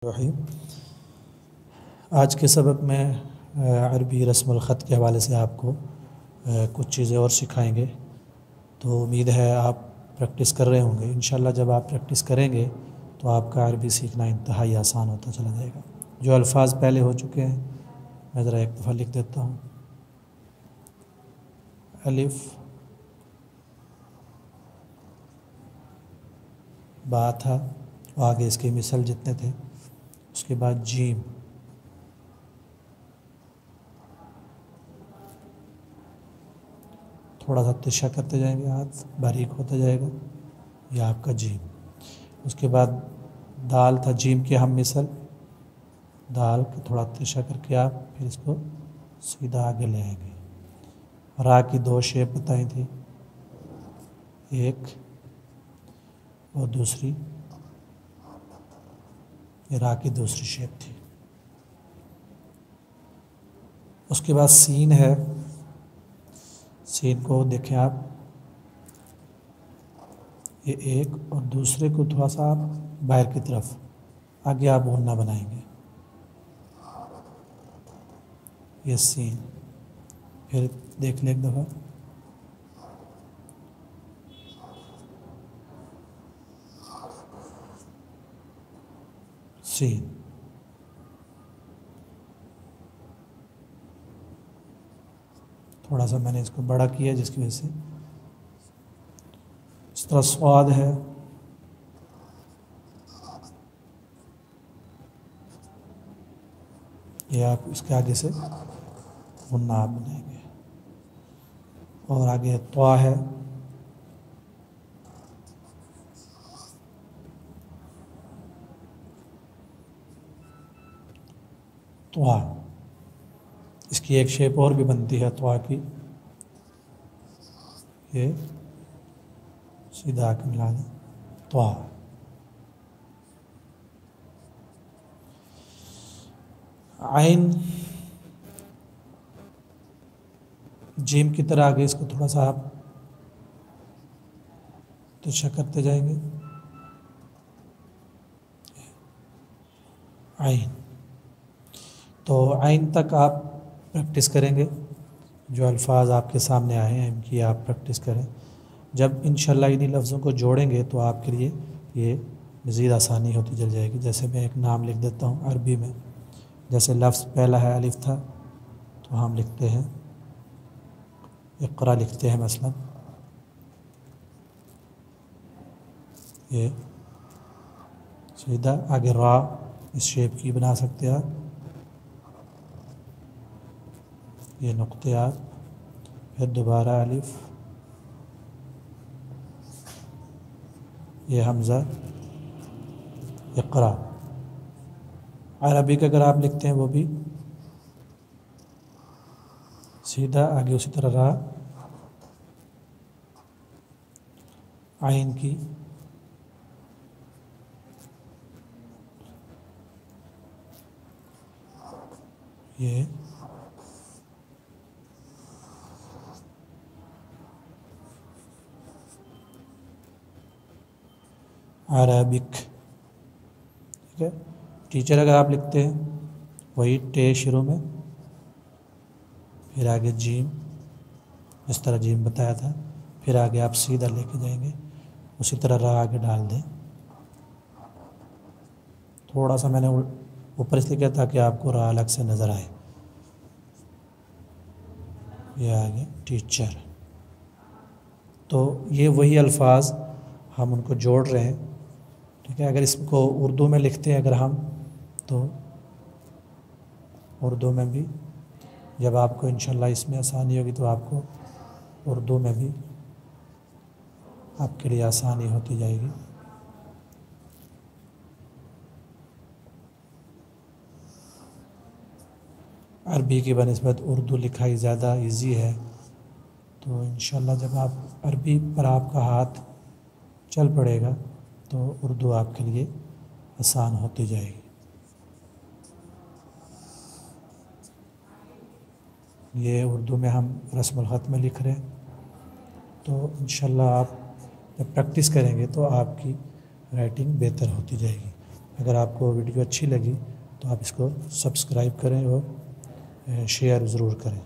رحیم آج کے سبق میں عربی رسم الخط کے حوالے سے آپ کو کچھ چیزیں اور سکھائیں گے، تو امید ہے آپ پریکٹس کر رہے ہوں گے۔ انشاءاللہ جب آپ پریکٹس کریں گے تو آپ کا عربی سیکھنا انتہائی آسان ہوتا چلا جائے گا۔ جو الفاظ پہلے ہو چکے ہیں میں ذرا ایک دفعہ لکھ دیتا ہوں۔ الف با تھا، آگے اس کے مثل جتنے تھے، اس کے بعد جیم، تھوڑا سا تشا کرتے جائیں گے، ہاتھ باریک ہوتا جائے گا، یہ آپ کا جیم۔ اس کے بعد دال تھا، جیم کے ہم مثل، دال کو تھوڑا تشا کر کے آپ پھر اس کو سیدھا آگے لے آئیں گے۔ را کی دو شیپ بتائی تھی، ایک اور دوسری، یہ را کی دوسری شیپ تھی۔ اس کے بعد سین ہے، سین کو دیکھیں آپ، یہ ایک اور دوسرے کو تھوڑا سا آپ باہر کی طرف آگے آپ غنہ بنائیں گے، یہ سین۔ پھر دیکھ لیں ایک دفعہ، سین۔ تھوڑا سا میں نے اس کو بڑا کیا جس کی وجہ سے اس طرح سواد ہے، یہ آپ اس کے آگے سے غنہ آپ بنائیں گے۔ اور آگے طوا ہے، طوا، اس کی ایک شیپ اور بھی بنتی ہے طوا کی، یہ سیدھا آ کے ملا دیں، طوا۔ عین، جیم کی طرح آگے اس کو تھوڑا سا آپ تشا کرتے جائیں گے، عین۔ تو عین تک آپ پریکٹس کریں گے، جو الفاظ آپ کے سامنے آئے ہیں ان کی آپ پریکٹس کریں۔ جب انشاءاللہ انہی لفظوں کو جوڑیں گے تو آپ کے لیے یہ مزید آسانی ہوتی چل جائے گی۔ جیسے میں ایک نام لکھ دیتا ہوں عربی میں، جیسے لفظ پہلا ہے الف تھا تو ہم لکھتے ہیں اقرا، لکھتے ہیں مثلا، یہ سیدھا آگے را اس شیپ کی بنا سکتے ہیں آپ، یہ نقطے آپ، پھر دوبارہ الف، یہ حمزہ، اقرا۔ عربی کا اگر آپ لکھتے ہیں وہ بھی سیدھا آگے اسی طرح را، عین کی، یہ عربک، ٹھیک ہے۔ ٹیچر اگر آپ لکھتے ہیں وہی ٹے شروع میں، پھر آگے جیم، اس طرح جیم بتایا تھا، پھر آگے آپ سیدھا لے کے جائیں گے، اسی طرح را آگے ڈال دیں۔ تھوڑا سا میں نے اوپر اس لیے کیا تاکہ آپ کو را الگ سے نظر آئے، یہ آگے ٹیچر۔ تو یہ وہی الفاظ ہم ان کو جوڑ رہے ہیں، ٹھیک ہے۔ اگر اس کو اردو میں لکھتے ہیں اگر ہم، تو اردو میں بھی جب آپ کو انشاءاللہ اس میں آسانی ہوگی تو آپ کو اردو میں بھی آپ کے لیے آسانی ہوتی جائے گی۔ عربی کی بنسبت اردو لکھائی زیادہ ایزی ہے، تو انشاءاللہ جب آپ عربی پر آپ کا ہاتھ چل پڑے گا تو اردو آپ کے لیے آسان ہوتی جائے گی۔ یہ اردو میں ہم رسم الخط میں لکھ رہے ہیں، تو انشاءاللہ آپ جب پریکٹس کریں گے تو آپ کی رائٹنگ بہتر ہوتی جائے گی۔ اگر آپ کو ویڈیو اچھی لگی تو آپ اس کو سبسکرائب کریں اور شیئر ضرور کریں.